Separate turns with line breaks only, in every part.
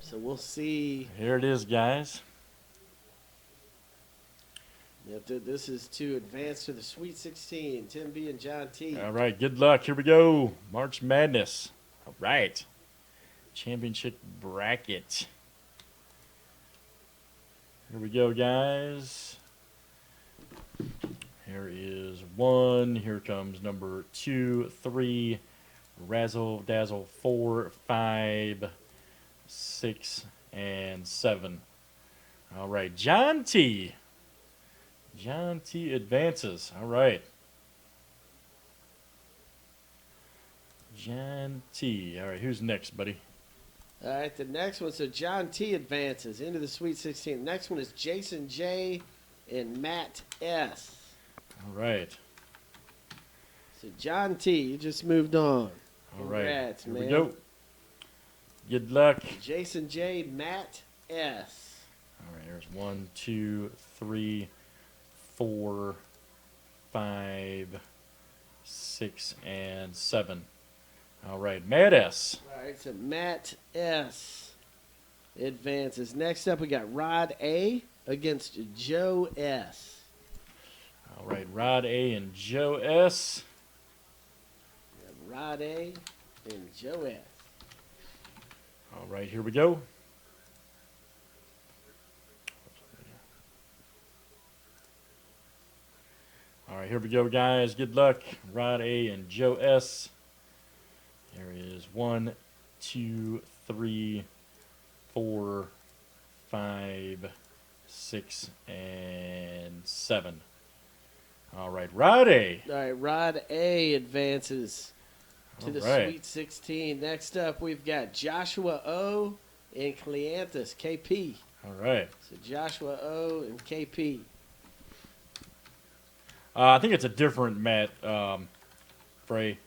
So we'll see.
Here it is, guys.
If this is to advance to the Sweet 16. Tim B and John T.
All right, good luck. Here we go. March Madness. All right. Championship bracket. Here we go, guys. Here is 1. Here comes number 2, 3, Razzle Dazzle 4, 5, 6, and 7. All right, John T. John T advances. All right. John T. All right, who's next, buddy?
All right, the next one. So John T advances into the Sweet 16. The next one is Jason J and Matt S.
All right.
So John T, you just moved on.
All right.
Congrats,
Here
man.
we go. Good luck.
Jason J, Matt S.
All right, here's 1, 2, 3, 4, 5, 6, and 7. All right, Matt S.
All right, so Matt S advances. Next up, we got Rod A against Joe S.
All right, Rod A and Joe S.
We have Rod A and Joe S.
All right, here we go. All right, here we go, guys. Good luck. Rod A and Joe S. There is 1, 2, 3, 4, 5, 6, and 7. All right, Rod A.
All right, Rod A advances to the
All right.
Sweet 16. Next up, we've got Joshua O and Cleanthus, KP.
All right.
So Joshua O and KP.
I think it's a different Matt Frey.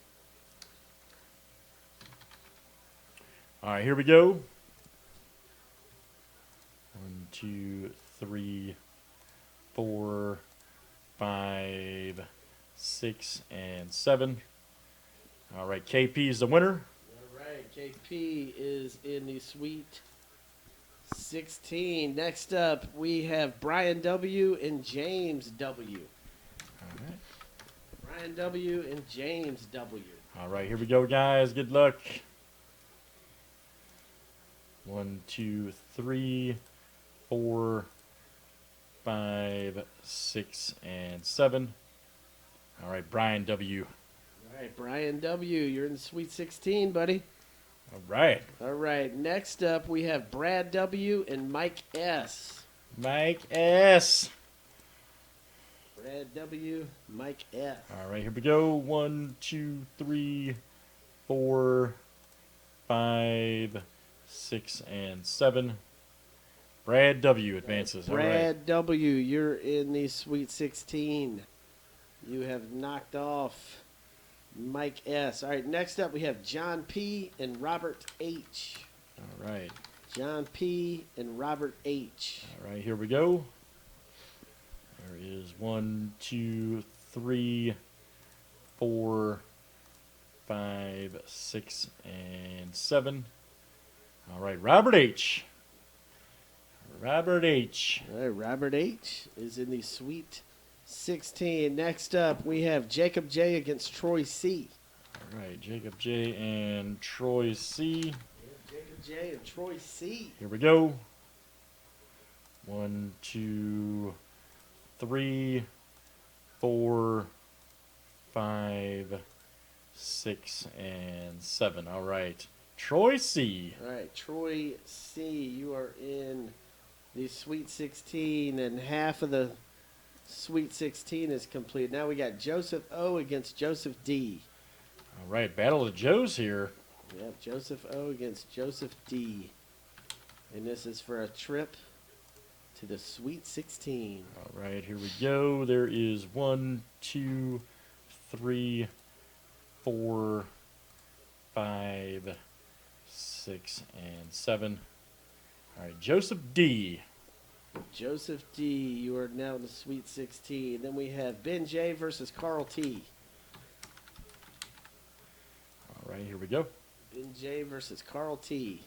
All right, here we go. 1, 2, 3, 4, 5, 6, and 7. All right, KP is the winner.
All right, KP is in the Sweet 16. Next up, we have Brian W and James W.
All right.
Brian W and James W.
All right, here we go, guys. Good luck. 1, 2, 3, 4, 5, 6, and 7. All right, Brian W.
All right, Brian W, you're in the Sweet 16, buddy.
All right,
All right, next up, we have Brad W and Mike S.
Mike S.
Brad W, Mike S.
All right, here we go. 1, 2, 3, 4, 5, 6, and 7. Brad W advances. All right.
Brad W, you're in the Sweet 16. You have knocked off Mike S. All right, next up we have John P and Robert H.
All right.
John P and Robert H.
All right, here we go. There is 1, 2, 3, 4, 5, 6, and 7. All right, Robert H. Robert H.
All right, Robert H is in the Sweet 16. Next up, we have Jacob J against Troy C.
All right, Jacob J and Troy C.
Jacob J and Troy C.
Here we go. 1, 2, 3, 4, 5, 6, and 7. All right, Troy C.
All right, Troy C, you are in the Sweet 16, and half of the Sweet 16 is complete. Now we got Joseph O against Joseph D.
All right, Battle of the Joes here.
Yep, Joseph O against Joseph D. And this is for a trip to the Sweet 16.
All right, here we go. There is 1, 2, 3, 4, 5, 6, and 7. All right, Joseph D.
Joseph D, you are now in the Sweet 16. Then we have Ben J versus Carl T.
All right, here we go.
Ben J versus Carl T.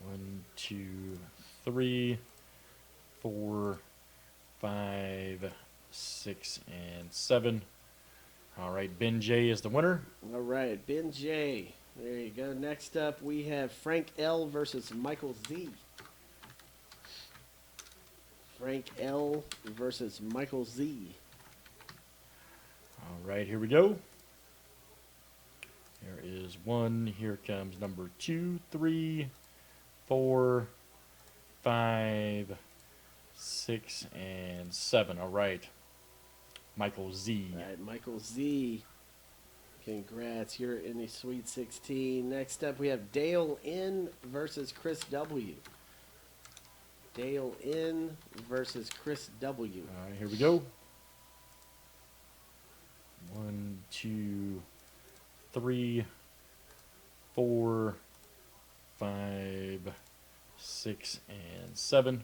1, 2, 3, 4, 5, 6, and 7. All right, Ben J is the winner.
All right, Ben J. There you go. Next up, we have Frank L versus Michael Z. Frank L versus Michael Z.
All right, here we go. Here is 1. Here comes number 2, 3, 4, 5, 6, and 7. All right. Michael Z.
All right, Michael Z. Congrats, you're in the Sweet 16. Next up, we have Dale N versus Chris W. Dale N versus Chris W.
All right, here we go. 1, 2, 3, 4, 5, 6, and 7.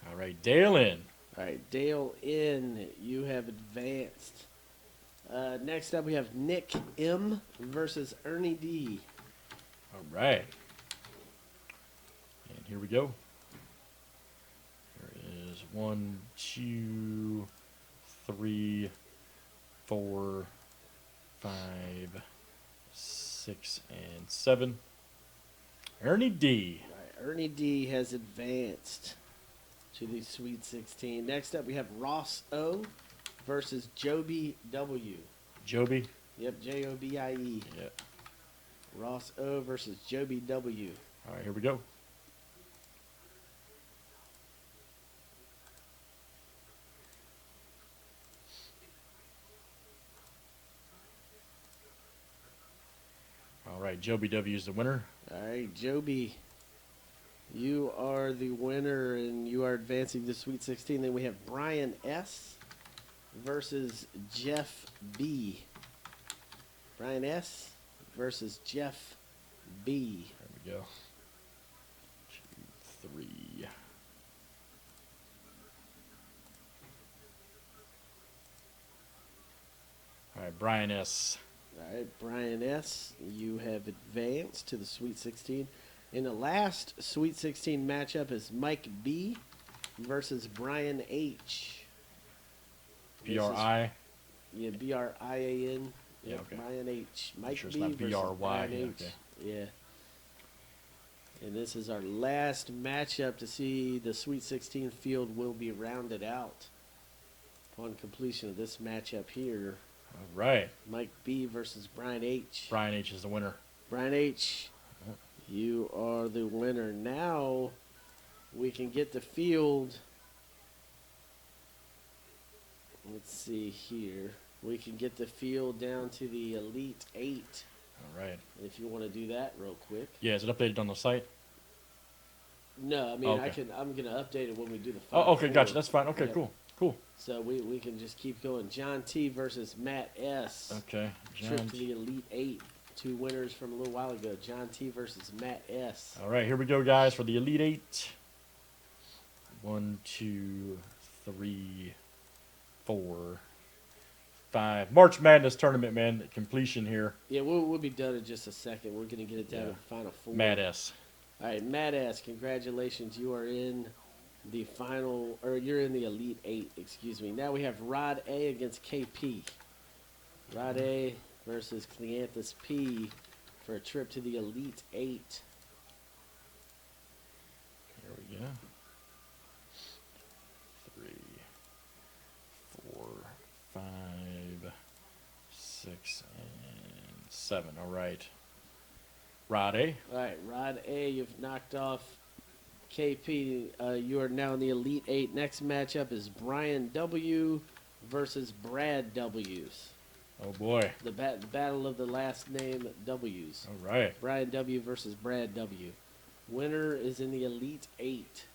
All right, Dale in.
All right, Dale N, you have advanced. Next up, we have Nick M versus Ernie D.
All right. And here we go. Here is 1, 2, 3, 4, 5, 6, and 7. Ernie D.
All right, Ernie D has advanced to the Sweet 16. Next up, we have Ross O versus Joby W.
Joby.
Yep, Jobie.
Yeah.
Ross O versus Joby W.
All right, here we go. All right, Joby W is the winner.
All right, Joby, you are the winner, and you are advancing to Sweet 16. Then we have Brian S versus Jeff B. Brian S versus Jeff B.
There we go. 2, 3. All right, Brian S.
All right, Brian S., you have advanced to the Sweet 16. In the last Sweet 16 matchup is Mike B versus Brian H.
BRI.
Yeah, Brian.
Yeah, okay.
Brian H. Mike
Sure it's
B
not
versus
BRY,
Brian
yeah,
H.
okay.
Yeah. And this is our last matchup to see the Sweet 16 field will be rounded out. Upon completion of this matchup here,
All right.
Mike B versus Brian H.
Brian H is the winner.
Brian H., you are the winner. Now we can get the field. Let's see here. We can get the field down to the Elite 8.
All right.
If you want to do that real quick.
Yeah, is it updated on the site?
No, I mean
Okay.
I'm gonna update it when we do the
Oh,
Final
okay,
Four.
gotcha. That's fine. Okay,
Yeah.
cool. Cool.
So we can just keep going. John T versus Matt S.
Okay.
Trip
John.
to the Elite 8. 2 winners from a little while ago. John T versus Matt S.
All right, here we go, guys, for the Elite 8. 1, 2, 3, 4, 5. March Madness tournament, man. Completion here.
Yeah, we'll be done in just a second. We're going to get it down
Yeah.
to the Final Four.
Mad S.
All right, Matt S., congratulations. You are in the final, or you're in the Elite 8, excuse me. Now we have Rod A against KP. Rod A versus Cleanthus P for a trip to the Elite 8.
Here we go. 3, 4, 5, 6, and 7. All right. Rod A.
All right, Rod A., you've knocked off KP. You are now in the Elite 8. Next matchup is Brian W. versus Brad W's.
Oh, boy.
The battle of the last name W's.
All right.
Brian W. versus Brad W. Winner is in the Elite 8.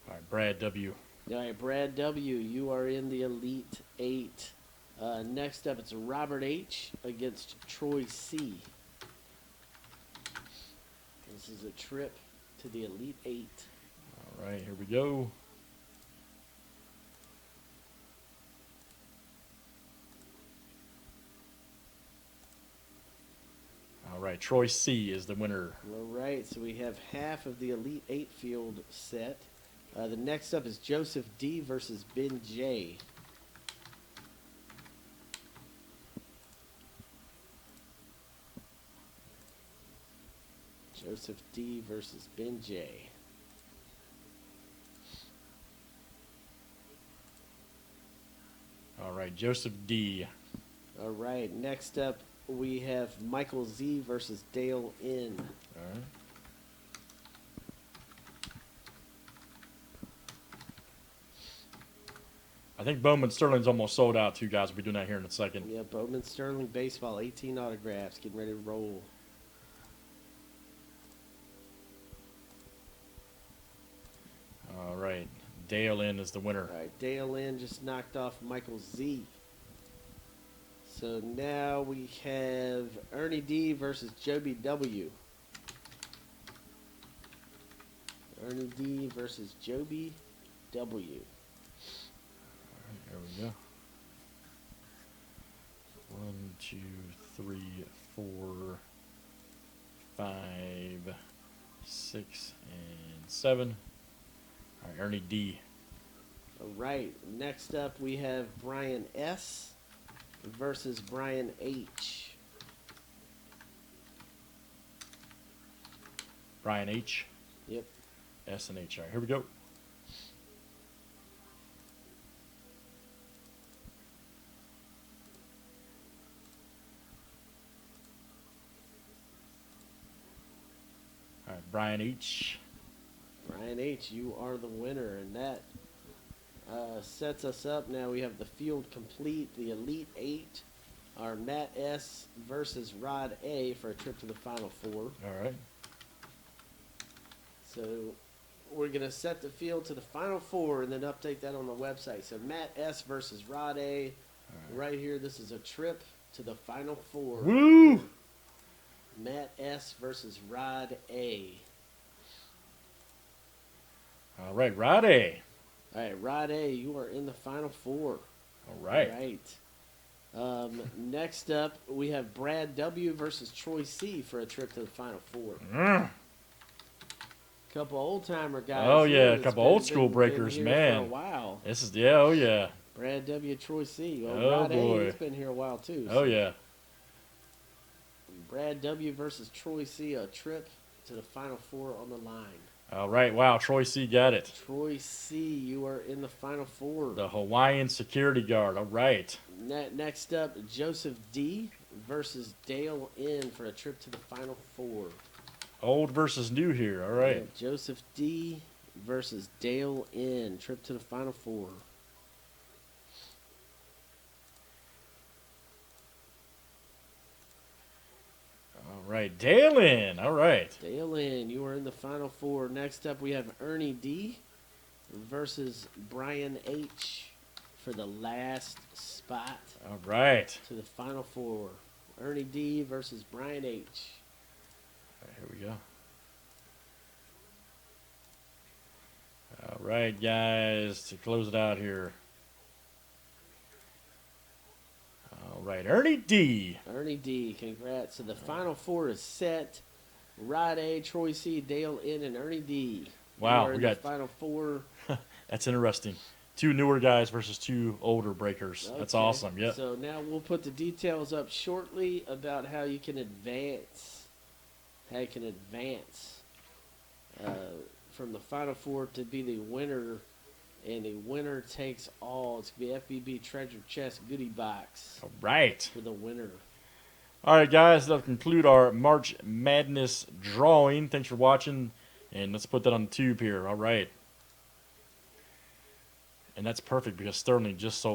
All right, Brad W.
All right, Brad W., you are in the Elite 8. Next up, it's Robert H. against Troy C. This is a trip to the Elite 8.
All right, here we go. right, Troy C is the winner.
All right, so we have half of the Elite 8 field set. The next up is Joseph D versus Ben J. Joseph D versus Ben J.
All right, Joseph D.
All right, next up we have Michael Z versus Dale N.
All right. I think Bowman Sterling's almost sold out too, guys. We'll be doing that here in a second.
Yeah, Bowman Sterling Baseball, 18 autographs, getting ready to roll.
All right, Dale N is the winner.
All right, Dale N just knocked off Michael Z. So now we have Ernie D versus Joby W. Ernie D versus Joby W.
There we go. 1, 2, 3, 4, 5, 6, and 7. All right, Ernie D.
All right, next up we have Brian S versus Brian H.
Brian H.
Yep.
S and H. All right, here we go. All right, Brian H.
Brian H, you are the winner, and that sets us up. Now we have the field complete. The Elite 8 are Matt S versus Rod A for a trip to the Final Four.
All right.
So we're going to set the field to the Final Four and then update that on the website. So Matt S versus Rod A. Right here, this is a trip to the Final Four.
Woo!
Matt S versus Rod A.
All right, Rod A.
All right, Rod A, you are in the Final Four.
All right.
All right. Next up, we have Brad W versus Troy C for a trip to the Final Four. Couple old timer guys.
Oh,
here
yeah, a
that's
couple
been-
old school
been
breakers,
here
man.
For a while.
This is, yeah, oh, yeah.
Brad W, Troy C. Well,
Oh,
Rod
boy.
A, he's been here a while too.
Oh,
so
yeah.
Brad W versus Troy C, a trip to the Final Four on the line.
All right, wow, Troy C got it.
Troy C, you are in the Final Four.
The Hawaiian security guard. All right.
Next up, Joseph D versus Dale N for a trip to the Final Four.
Old versus new here. All right.
Yeah, Joseph D versus Dale N, trip to the Final Four.
All right, Dalen. All right.
Dale N, you are in the Final Four. Next up, we have Ernie D versus Brian H for the last spot
All right.
to the Final Four. Ernie D versus Brian H.
All right, here we go. All right, guys, to close it out here. All right, Ernie D.
Ernie D, congrats. So the Final Four is set. Rod A, Troy C, Dale N, and Ernie D.
Wow,
You are
we
in
got-
the Final Four.
That's interesting. 2 newer guys versus 2 older breakers. That's
Okay.
awesome. Yep.
So now we'll put the details up shortly about how you can advance. How you can advance from the Final Four to be the winner, and the winner takes all. It's going to be FBB Treasure Chest Goodie Box
All right.
for the winner.
All right, guys, that'll conclude our March Madness drawing. Thanks for watching, and let's put that on the tube here. All right. And that's perfect because Sterling just sold.